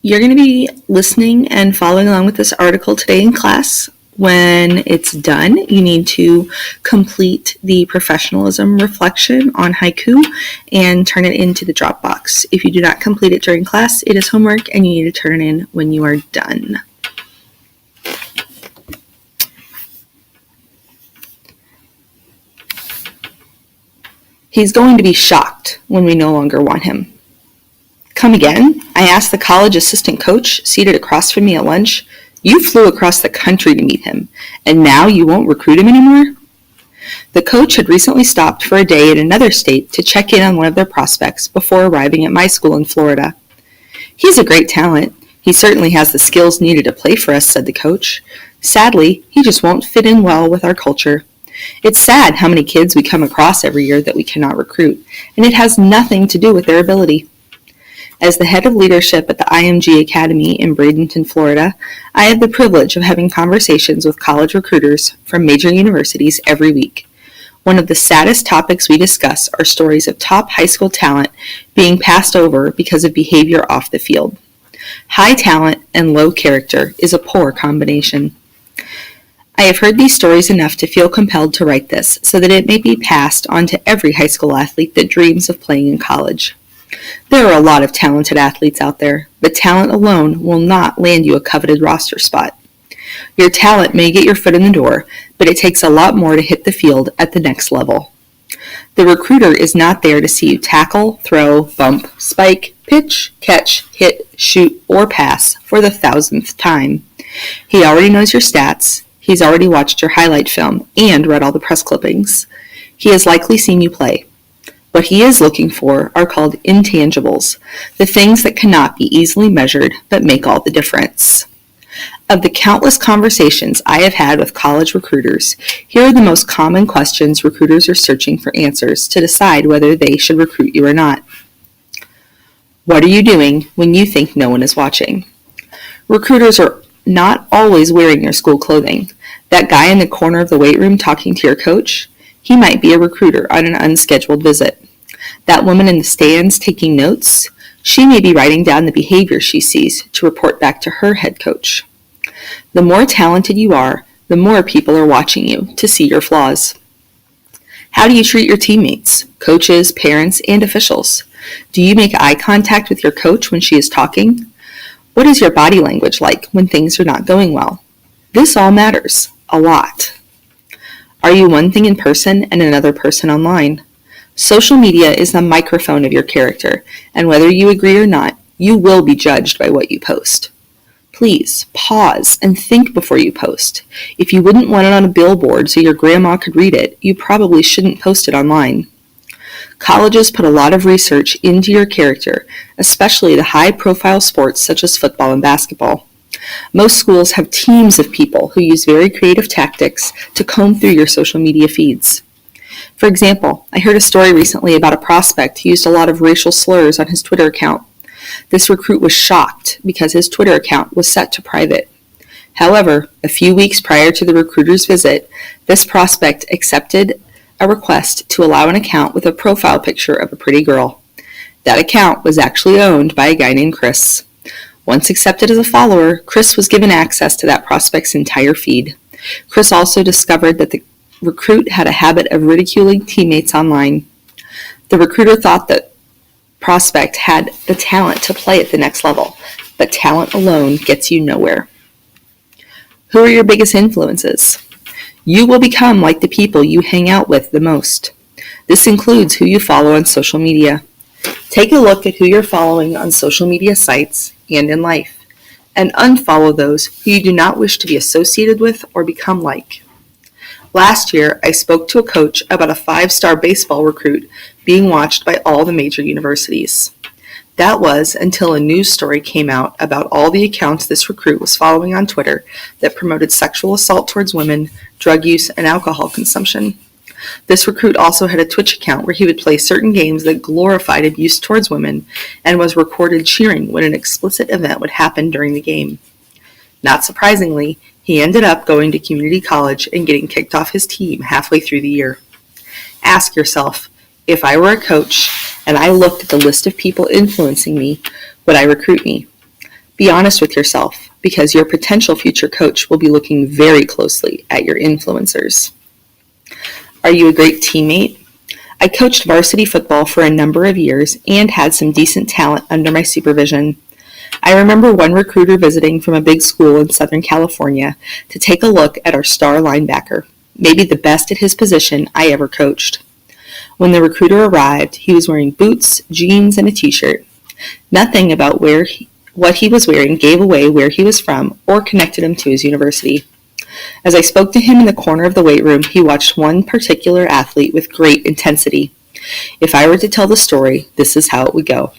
You're going to be listening and following along with this article today in class. When it's done, you need to complete the professionalism reflection on haiku and turn it into the Dropbox. If you do not complete it during class, it is homework and you need to turn it in when you are done. He's going to be shocked when we no longer want him. Come again? I asked the college assistant coach seated across from me at lunch. You flew across the country to meet him, and now you won't recruit him anymore? The coach had recently stopped for a day in another state to check in on one of their prospects before arriving at my school in Florida. He's a great talent. He certainly has the skills needed to play for us, said the coach. Sadly, he just won't fit in well with our culture. It's sad how many kids we come across every year that we cannot recruit, and it has nothing to do with their ability. As the head of leadership at the IMG Academy in Bradenton, Florida, I have the privilege of having conversations with college recruiters from major universities every week. One of the saddest topics we discuss are stories of top high school talent being passed over because of behavior off the field. High talent and low character is a poor combination. I have heard these stories enough to feel compelled to write this so that it may be passed on to every high school athlete that dreams of playing in college. There are a lot of talented athletes out there, but talent alone will not land you a coveted roster spot. Your talent may get your foot in the door, but it takes a lot more to hit the field at the next level. The recruiter is not there to see you tackle, throw, bump, spike, pitch, catch, hit, shoot, or pass for the 1,000th time. He already knows your stats. He's already watched your highlight film and read all the press clippings. He has likely seen you play. What he is looking for are called intangibles, the things that cannot be easily measured but make all the difference. Of the countless conversations I have had with college recruiters, here are the most common questions recruiters are searching for answers to decide whether they should recruit you or not. What are you doing when you think no one is watching? Recruiters are not always wearing their school clothing. That guy in the corner of the weight room talking to your coach, he might be a recruiter on an unscheduled visit. That woman in the stands taking notes, she may be writing down the behavior she sees to report back to her head coach. The more talented you are, the more people are watching you to see your flaws. How do you treat your teammates, coaches, parents, and officials? Do you make eye contact with your coach when she is talking? What is your body language like when things are not going well? This all matters, a lot. Are you one thing in person and another person online? Social media is the microphone of your character, and whether you agree or not, you will be judged by what you post. Please pause and think before you post. If you wouldn't want it on a billboard so your grandma could read it, you probably shouldn't post it online. Colleges put a lot of research into your character, especially the high-profile sports such as football and basketball. Most schools have teams of people who use very creative tactics to comb through your social media feeds. For example, I heard a story recently about a prospect who used a lot of racial slurs on his Twitter account. This recruit was shocked because his Twitter account was set to private. However, a few weeks prior to the recruiter's visit, this prospect accepted a request to allow an account with a profile picture of a pretty girl. That account was actually owned by a guy named Chris. Once accepted as a follower, Chris was given access to that prospect's entire feed. Chris also discovered that the recruit had a habit of ridiculing teammates online. The recruiter thought that prospect had the talent to play at the next level, but talent alone gets you nowhere. Who are your biggest influences? You will become like the people you hang out with the most. This includes who you follow on social media. Take a look at who you're following on social media sites and in life, and unfollow those who you do not wish to be associated with or become like. Last year, I spoke to a coach about a 5-star baseball recruit being watched by all the major universities. That was until a news story came out about all the accounts this recruit was following on Twitter that promoted sexual assault towards women, drug use, and alcohol consumption. This recruit also had a Twitch account where he would play certain games that glorified abuse towards women and was recorded cheering when an explicit event would happen during the game. Not surprisingly, he ended up going to community college and getting kicked off his team halfway through the year. Ask yourself, if I were a coach and I looked at the list of people influencing me, would I recruit me? Be honest with yourself, because your potential future coach will be looking very closely at your influencers. Are you a great teammate? I coached varsity football for a number of years and had some decent talent under my supervision. I remember one recruiter visiting from a big school in Southern California to take a look at our star linebacker, maybe the best at his position I ever coached. When the recruiter arrived, he was wearing boots, jeans, and a t-shirt. Nothing about what he was wearing gave away where he was from or connected him to his university. As I spoke to him in the corner of the weight room, he watched one particular athlete with great intensity. If I were to tell the story, this is how it would go.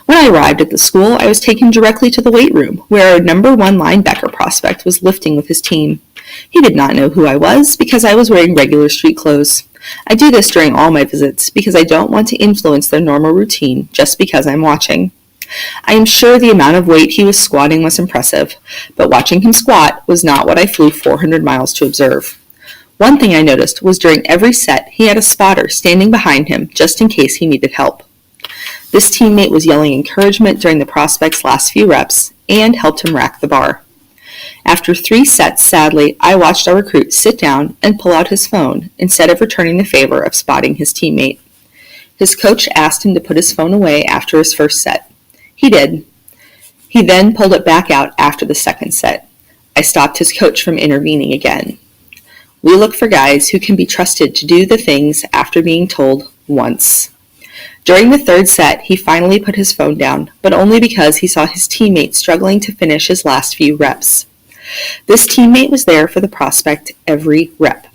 When I arrived at the school, I was taken directly to the weight room, where our number one linebacker prospect was lifting with his team. He did not know who I was because I was wearing regular street clothes. I do this during all my visits because I don't want to influence their normal routine just because I'm watching. I am sure the amount of weight he was squatting was impressive, but watching him squat was not what I flew 400 miles to observe. One thing I noticed was during every set he had a spotter standing behind him just in case he needed help. This teammate was yelling encouragement during the prospect's last few reps and helped him rack the bar. After 3 sets, sadly, I watched our recruit sit down and pull out his phone instead of returning the favor of spotting his teammate. His coach asked him to put his phone away after his first set. He did. He then pulled it back out after the second set. I stopped his coach from intervening again. We look for guys who can be trusted to do the things after being told once. During the third set, he finally put his phone down, but only because he saw his teammate struggling to finish his last few reps. This teammate was there for the prospect every rep.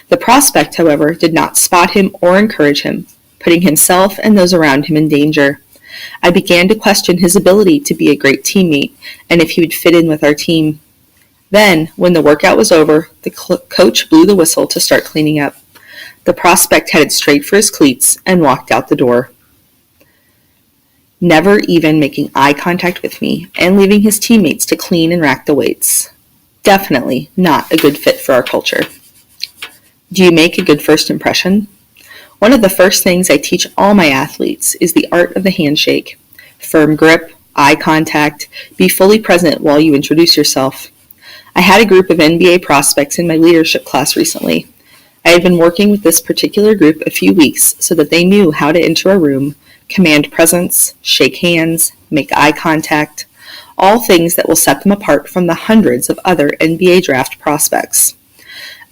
The prospect, however, did not spot him or encourage him, putting himself and those around him in danger. I began to question his ability to be a great teammate and if he would fit in with our team. Then, when the workout was over, the coach blew the whistle to start cleaning up. The prospect headed straight for his cleats and walked out the door, never even making eye contact with me and leaving his teammates to clean and rack the weights. Definitely not a good fit for our culture. Do you make a good first impression? One of the first things I teach all my athletes is the art of the handshake. Firm grip, eye contact, be fully present while you introduce yourself. I had a group of NBA prospects in my leadership class recently. I had been working with this particular group a few weeks so that they knew how to enter a room, command presence, shake hands, make eye contact, all things that will set them apart from the hundreds of other NBA draft prospects.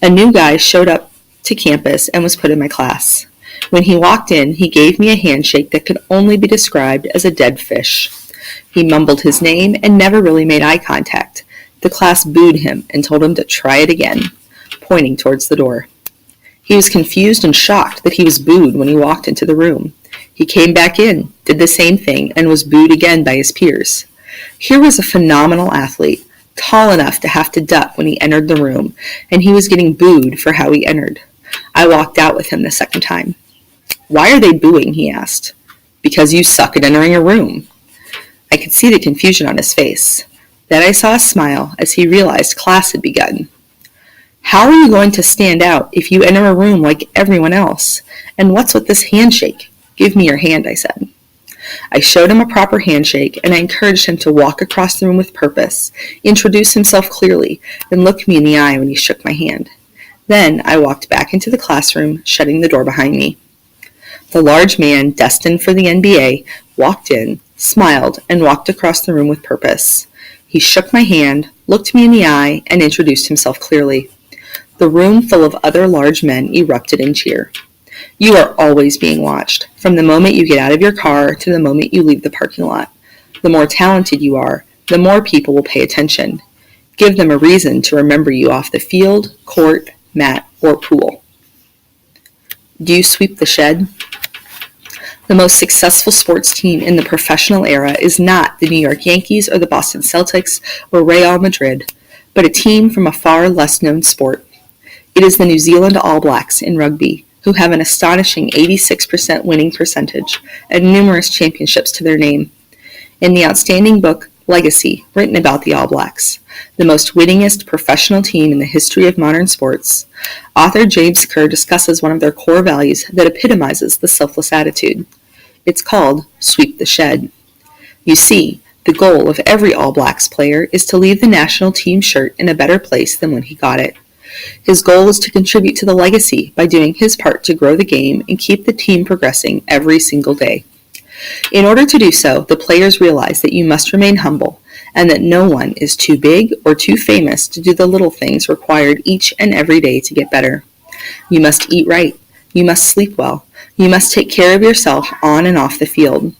A new guy showed up to campus and was put in my class. When he walked in, he gave me a handshake that could only be described as a dead fish. He mumbled his name and never really made eye contact. The class booed him and told him to try it again, pointing towards the door. He was confused and shocked that he was booed when he walked into the room. He came back in, did the same thing, and was booed again by his peers. Here was a phenomenal athlete, tall enough to have to duck when he entered the room, and he was getting booed for how he entered. I walked out with him the second time. "Why are they booing?" he asked. "Because you suck at entering a room." I could see the confusion on his face. Then I saw a smile as he realized class had begun. "How are you going to stand out if you enter a room like everyone else? And what's with this handshake? Give me your hand," I said. I showed him a proper handshake, and I encouraged him to walk across the room with purpose, introduce himself clearly, and look me in the eye when he shook my hand. Then I walked back into the classroom, shutting the door behind me. The large man, destined for the NBA, walked in, smiled, and walked across the room with purpose. He shook my hand, looked me in the eye, and introduced himself clearly. The room full of other large men erupted in cheer. You are always being watched, from the moment you get out of your car to the moment you leave the parking lot. The more talented you are, the more people will pay attention. Give them a reason to remember you off the field, court, mat, or pool. Do you sweep the shed? The most successful sports team in the professional era is not the New York Yankees or the Boston Celtics or Real Madrid, but a team from a far less known sport. It is the New Zealand All Blacks in rugby, who have an astonishing 86% winning percentage and numerous championships to their name. In the outstanding book, Legacy, written about the All Blacks, the most winningest professional team in the history of modern sports, author James Kerr discusses one of their core values that epitomizes the selfless attitude. It's called Sweep the Shed. You see, The goal of every All Blacks player is to leave the national team shirt in a better place than when he got it. His goal is to contribute to the legacy by doing his part to grow the game and keep the team progressing every single day. In order to do so, the players realize that you must remain humble and that no one is too big or too famous to do the little things required each and every day to get better. You must eat right. You must sleep well. You must take care of yourself on and off the field.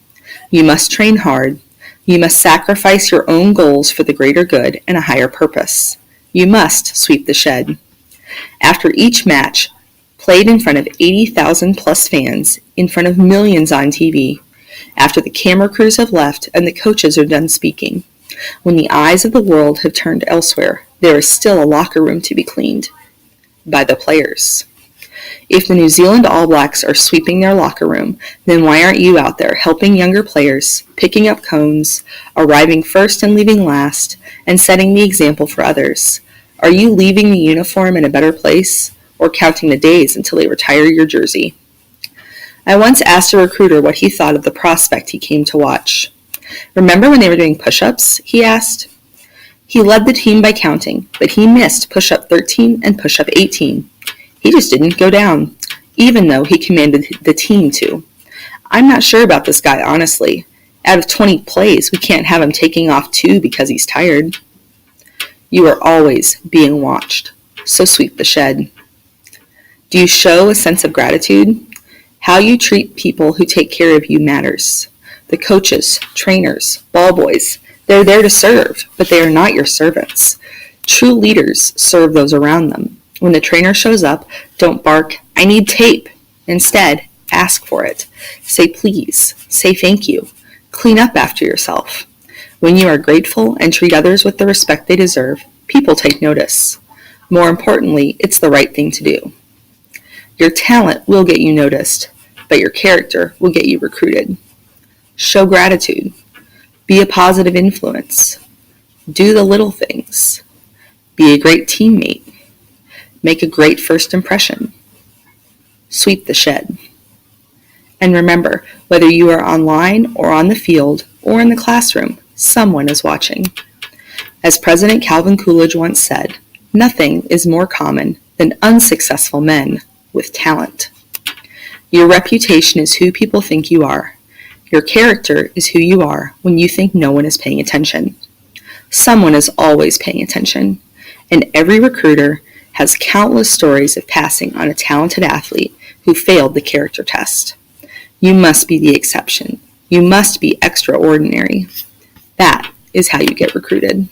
You must train hard. You must sacrifice your own goals for the greater good and a higher purpose. You must sweep the shed. After each match, played in front of 80,000 plus fans, in front of millions on TV, after the camera crews have left and the coaches are done speaking, when the eyes of the world have turned elsewhere, there is still a locker room to be cleaned by the players. If the New Zealand All Blacks are sweeping their locker room, then why aren't you out there helping younger players, picking up cones, arriving first and leaving last, and setting the example for others? Are you leaving the uniform in a better place, or counting the days until they retire your jersey? I once asked a recruiter what he thought of the prospect he came to watch. Remember when they were doing push-ups? He asked. He led the team by counting, but he missed push-up 13 and push-up 18. He just didn't go down, even though he commanded the team to. I'm not sure about this guy, honestly. Out of 20 plays, we can't have him taking off 2 because he's tired. You are always being watched, so sweep the shed. Do you show a sense of gratitude? How you treat people who take care of you matters. The coaches, trainers, ball boys, they're there to serve, but they are not your servants. True leaders serve those around them. When the trainer shows up, don't bark, "I need tape." Instead, ask for it. Say please. Say thank you. Clean up after yourself. When you are grateful and treat others with the respect they deserve, people take notice. More importantly, it's the right thing to do. Your talent will get you noticed, but your character will get you recruited. Show gratitude. Be a positive influence. Do the little things. Be a great teammate. Make a great first impression. Sweep the shed. And remember, whether you are online or on the field or in the classroom, someone is watching. As President Calvin Coolidge once said, nothing is more common than unsuccessful men with talent. Your reputation is who people think you are. Your character is who you are when you think no one is paying attention. Someone is always paying attention, and every recruiter has countless stories of passing on a talented athlete who failed the character test. You must be the exception. You must be extraordinary. That is how you get recruited.